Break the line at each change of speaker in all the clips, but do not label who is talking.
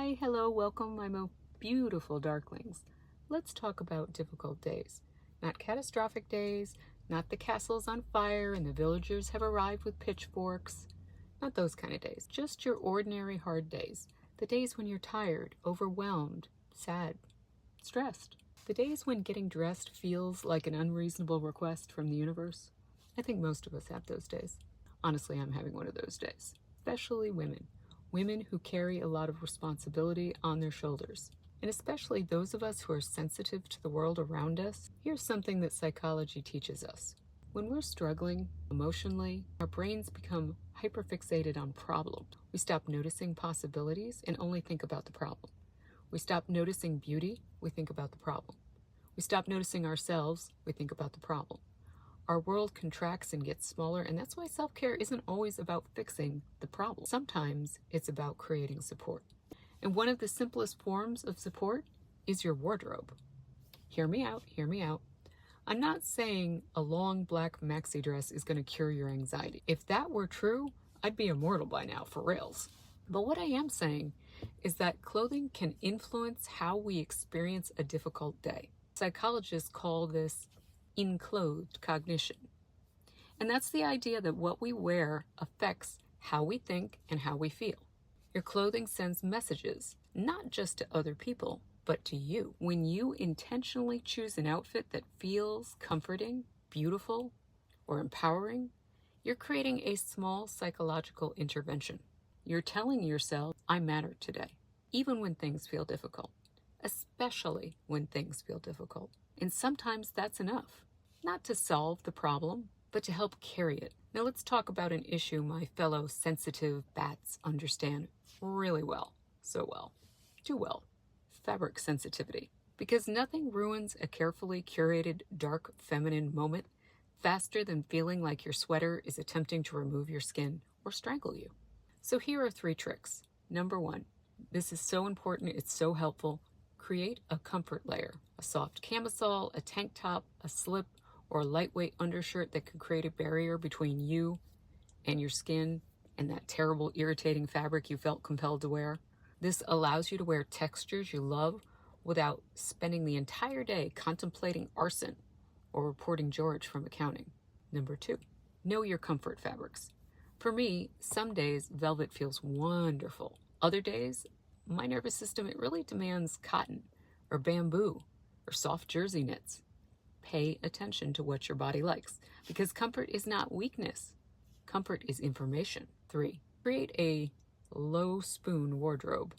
Hi, hello, welcome, my most beautiful darklings. Let's talk about difficult days. Not catastrophic days, not the castle's on fire and the villagers have arrived with pitchforks. Not those kind of days. Just your ordinary hard days. The days when you're tired, overwhelmed, sad, stressed. The days when getting dressed feels like an unreasonable request from the universe. I think most of us have those days. Honestly, I'm having one of those days. Especially women. Women who carry a lot of responsibility on their shoulders. And especially those of us who are sensitive to the world around us. Here's something that psychology teaches us. When we're struggling emotionally, our brains become hyperfixated on problems. We stop noticing possibilities and only think about the problem. We stop noticing beauty, we think about the problem. We stop noticing ourselves, we think about the problem. Our world contracts and gets smaller, and that's why self-care isn't always about fixing the problem. Sometimes it's about creating support. And one of the simplest forms of support is your wardrobe. Hear me out, hear me out. I'm not saying a long black maxi dress is going to cure your anxiety. If that were true, I'd be immortal by now, for reals. But what I am saying is that clothing can influence how we experience a difficult day. Psychologists call this enclothed cognition. And that's the idea that what we wear affects how we think and how we feel. Your clothing sends messages, not just to other people, but to you. When you intentionally choose an outfit that feels comforting, beautiful, or empowering, you're creating a small psychological intervention. You're telling yourself, I matter today, even when things feel difficult, especially when things feel difficult. And sometimes that's enough, not to solve the problem, but to help carry it. Now let's talk about an issue my fellow sensitive bats understand really well, so well, too well, fabric sensitivity. Because nothing ruins a carefully curated dark feminine moment faster than feeling like your sweater is attempting to remove your skin or strangle you. So here are 3 tricks. Number 1, this is so important, it's so helpful. Create a comfort layer, a soft camisole, a tank top, a slip, or a lightweight undershirt that could create a barrier between you and your skin and that terrible, irritating fabric you felt compelled to wear. This allows you to wear textures you love without spending the entire day contemplating arson or reporting George from accounting. Number 2, know your comfort fabrics. For me, some days velvet feels wonderful. Other days, my nervous system, it really demands cotton or bamboo or soft jersey knits. Pay attention to what your body likes, because comfort is not weakness. Comfort is information. 3, create a low spoon wardrobe.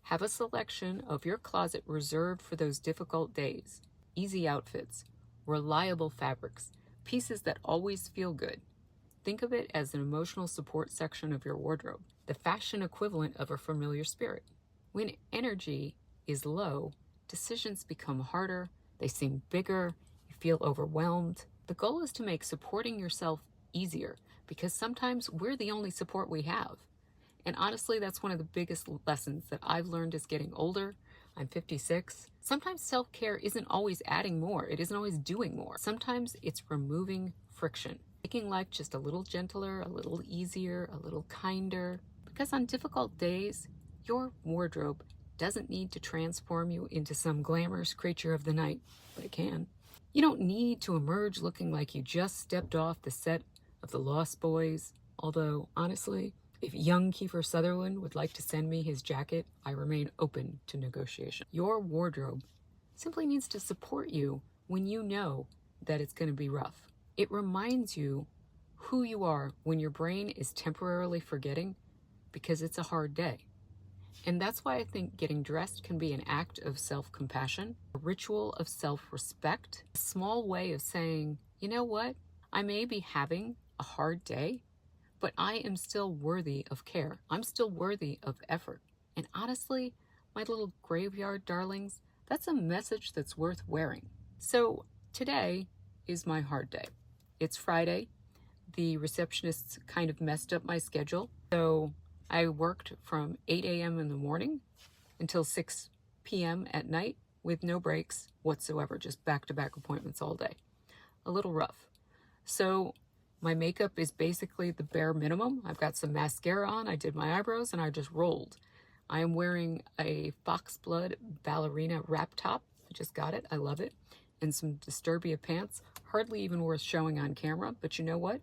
Have a selection of your closet reserved for those difficult days. Easy outfits, reliable fabrics, pieces that always feel good. Think of it as an emotional support section of your wardrobe, the fashion equivalent of a familiar spirit. When energy is low, decisions become harder, they seem bigger, you feel overwhelmed. The goal is to make supporting yourself easier, because sometimes we're the only support we have. And honestly, that's one of the biggest lessons that I've learned as getting older. I'm 56. Sometimes self-care isn't always adding more. It isn't always doing more. Sometimes it's removing friction, making life just a little gentler, a little easier, a little kinder. Because on difficult days, your wardrobe doesn't need to transform you into some glamorous creature of the night, but it can. You don't need to emerge looking like you just stepped off the set of The Lost Boys. Although, honestly, if young Kiefer Sutherland would like to send me his jacket, I remain open to negotiation. Your wardrobe simply needs to support you when you know that it's going to be rough. It reminds you who you are when your brain is temporarily forgetting because it's a hard day. And that's why I think getting dressed can be an act of self-compassion, a ritual of self-respect, a small way of saying, you know what? I may be having a hard day, but I am still worthy of care. I'm still worthy of effort. And honestly, my little graveyard darlings, that's a message that's worth wearing. So today is my hard day. It's Friday. The receptionists kind of messed up my schedule. So I worked from 8 a.m. in the morning until 6 p.m. at night with no breaks whatsoever, just back-to-back appointments all day. A little rough. So my makeup is basically the bare minimum. I've got some mascara on, I did my eyebrows, and I just rolled. I am wearing a foxblood ballerina wrap top. I just got it. I love it. And some Disturbia pants. Hardly even worth showing on camera, but you know what?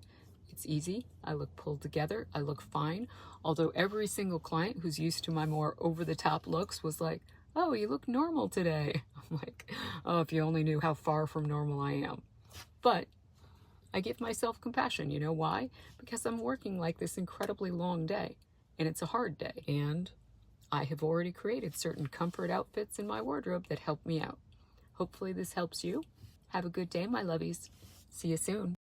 It's easy. I look pulled together. I look fine. Although every single client who's used to my more over-the-top looks was like, oh, you look normal today. I'm like, oh, if you only knew how far from normal I am. But I give myself compassion. You know why? Because I'm working like this incredibly long day, and it's a hard day. And I have already created certain comfort outfits in my wardrobe that help me out. Hopefully this helps you. Have a good day, my lovies. See you soon.